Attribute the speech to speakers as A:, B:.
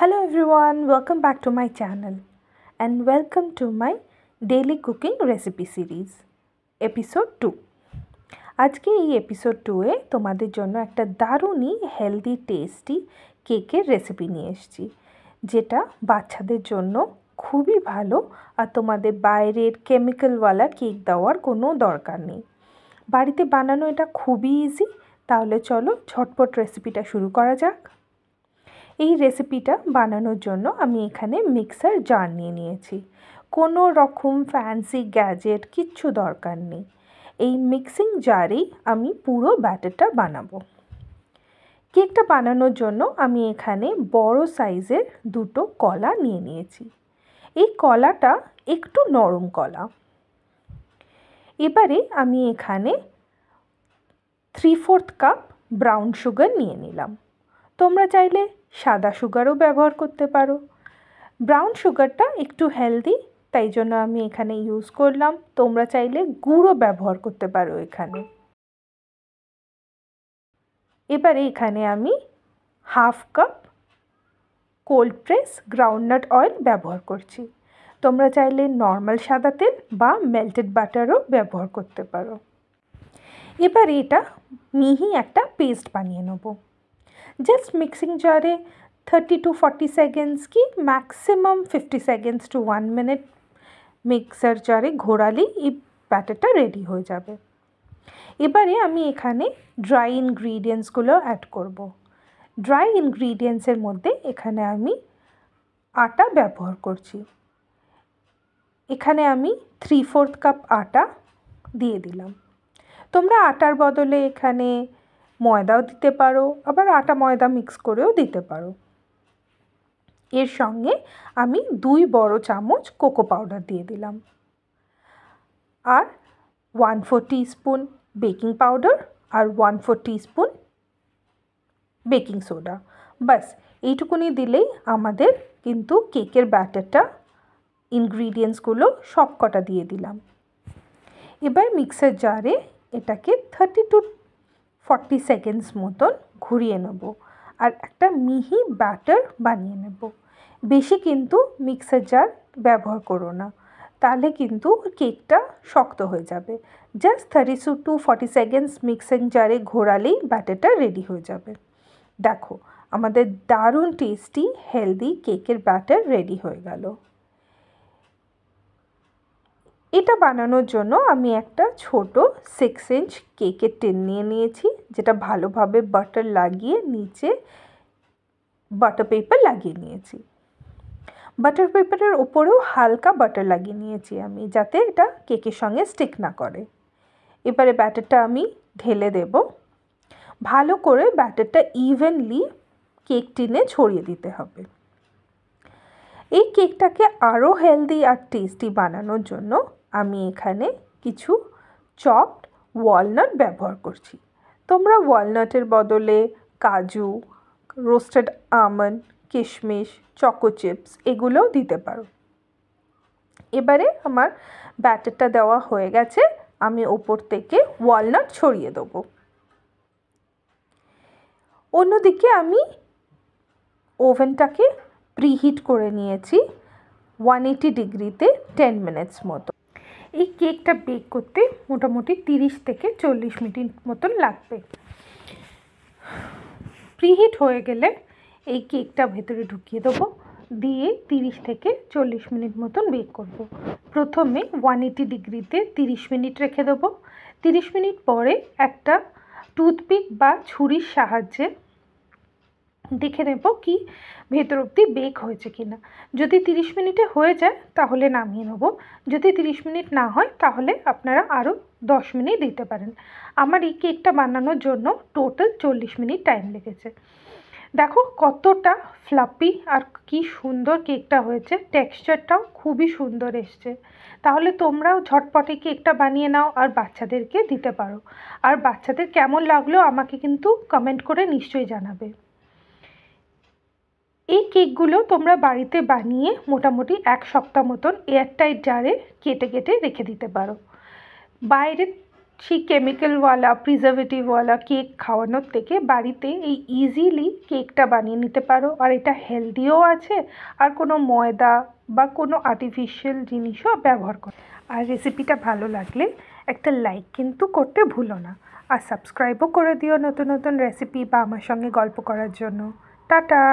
A: Hello everyone, welcome back to my channel and welcome to my daily cooking recipe series episode 2. আজকে এই episode 2-এ তোমাদের জন্য একটা দারুণই healthy tasty কেকের recipe নিয়ে এসেছি, যেটা বাচ্চাদের জন্য খুবই ভালো আর তোমাদের বাইরের কেমিক্যালওয়ালা কেক দেওয়ার কোনো দরকার নেই। বাড়িতে বানানো এটা খুবই ইজি। তাহলে চলো ঝটপট রেসিপিটা শুরু করা যাক। এই রেসিপিটা বানানোর জন্য আমি এখানে মিক্সার জার নিয়ে নিয়েছি। কোনো রকম ফ্যান্সি গ্যাজেট কিচ্ছু দরকার নেই। এই মিক্সিং জারেই আমি পুরো ব্যাটারটা বানাবো। কেকটা বানানোর জন্য আমি এখানে বড় সাইজের 2টো কলা নিয়ে নিয়েছি। এই কলাটা একটু নরম কলা। এবারে আমি এখানে 3/4 কাপ ব্রাউন সুগার নিয়ে নিলাম। তোমরা চাইলে সাদা সুগারও ব্যবহার করতে পারো। ব্রাউন সুগারটা একটু হেলদি, তাই জন্য আমি এখানে ইউজ করলাম। তোমরা চাইলে গুঁড়ো ব্যবহার করতে পারো এখানে। এবারে এখানে আমি 1/2 cup cold press groundnut oil ব্যবহার করছি। তোমরা চাইলে নর্মাল সাদা তেল বা মেল্টেড বাটারও ব্যবহার করতে পারো। এবারে এটা মিহি একটা পেস্ট বানিয়ে নেব। জাস্ট মিক্সিং জারে 30 to 40 সেকেন্ডস কি maximum 50 seconds two 1 minute mixer জারে ঘোরালেই এই ব্যাটারটা রেডি হয়ে যাবে। এবারে আমি এখানে ড্রাই ইনগ্রিডিয়েন্টসগুলো অ্যাড করব। ড্রাই ইনগ্রিডিয়েন্টসের মধ্যে এখানে আমি আটা ব্যবহার করছি। এখানে আমি 3/4 কাপ আটা দিয়ে দিলাম। তোমরা আটার বদলে এখানে ময়দাও দিতে পারো, আবার আটা ময়দা মিক্স করেও দিতে পারো। এর সঙ্গে আমি 2 বড় চামচ কোকো পাউডার দিয়ে দিলাম, আর 1/4 টিস্পুন বেকিং পাউডার আর 1/4 টিস্পুন বেকিং সোডা। বাস এইটুকুনি দিলেই আমাদের কিন্তু কেকের ব্যাটারটা ইনগ্রিডিয়েন্টসগুলো সব কটা দিয়ে দিলাম। এবার মিক্সার জারে এটাকে 30 to 40 সেকেন্ডস মতন ঘুরিয়ে নেব আর একটা মিহি ব্যাটার বানিয়ে নেব। বেশি কিন্তু মিক্সার জার ব্যবহার করো না, তাহলে কিন্তু কেকটা শক্ত হয়ে যাবে। জাস্ট 30 to 40 সেকেন্ডস মিক্সিং জারে ঘোরালেই ব্যাটারটা রেডি হয়ে যাবে। দেখো, আমাদের দারুণ টেস্টি হেলদি কেকের ব্যাটার রেডি হয়ে গেল। এটা বানানোর জন্য আমি একটা ছোট 6 ইঞ্চ কেকের টিন নিয়ে নিয়েছি, যেটা ভালোভাবে বাটার লাগিয়ে নিচে বাটার পেপার লাগিয়ে নিয়েছি। বাটার পেপারের ওপরেও হালকা বাটার লাগিয়ে নিয়েছি আমি, যাতে এটা কেকের সঙ্গে স্টিক না করে। এবারে ব্যাটারটা আমি ঢেলে দেব। ভালো করে ব্যাটারটা ইভেনলি কেক টিনে ছড়িয়ে দিতে হবে। এই কেকটাকে আরও হেলদি আর টেস্টি বানানোর জন্য আমি এখানে কিছু চপড ওয়ালনাট ব্যবহার করছি। তোমরা ওয়ালনাটের বদলে কাজু, রোস্টেড আমন্ড, কিশমিশ, চকো চিপস এগুলোও দিতে পারো। এবারে আমার ব্যাটারটা দেওয়া হয়ে গেছে, আমি ওপর থেকে ওয়ালনাট ছড়িয়ে দেবো। অন্যদিকে আমি ওভেনটাকে প্রিহিট করে নিয়েছি 180 ডিগ্রিতে 10 মিনিটস মতো। এই কেকটা বেক করতে মোটামুটি 30 থেকে 40 মিনিট মতন লাগবে। প্রিহিট হয়ে গেলে এই কেকটা ভেতরে ঢুকিয়ে দেবো, দিয়ে 30 থেকে 40 মিনিট মতন বেক করব। প্রথমে 180 ডিগ্রিতে 30 মিনিট রেখে দেবো। 30 মিনিট পরে একটা টুথপিক বা ছুরির সাহায্যে দেখে নেব কি ভেতর অবধি বেক হয়েছে কিনা। যদি 30 মিনিটে হয়ে যায় তাহলে নামিয়ে নেব। যদি 30 মিনিট না হয় তাহলে আপনারা আরও 10 মিনিট দিতে পারেন। আমার এই কেকটা বানানোর জন্য টোটাল 40 মিনিট টাইম লেগেছে। দেখো কতটা ফ্লাফি আর কি সুন্দর কেকটা হয়েছে, টেক্সচারটাও খুবই সুন্দর এসছে। তাহলে তোমরাও ঝটপটে কেকটা বানিয়ে নাও আর বাচ্চাদেরকে দিতে পারো। আর বাচ্চাদের কেমন লাগলো আমাকে কিন্তু কমেন্ট করে নিশ্চয়ই জানাবে। এই কেকগুলো তোমরা বাড়িতে বানিয়ে মোটামুটি 1 সপ্তাহ মতন এয়ারটাইট জারে কেটে কেটে রেখে দিতে পারো। বাইরে সেই কেমিক্যালওয়ালা প্রিজারভেটিভওয়ালা কেক খাওয়ানোর থেকে বাড়িতে এই ইজিলি কেকটা বানিয়ে নিতে পারো। আর এটা হেলদিও আছে, আর কোনো ময়দা বা কোনো আর্টিফিশিয়াল জিনিসও ব্যবহার করে। আর রেসিপিটা ভালো লাগলে একটা লাইক কিন্তু করতে ভুলো না, আর সাবস্ক্রাইবও করে দিও নতুন নতুন রেসিপি বা আমার সঙ্গে গল্প করার জন্য। টাটা।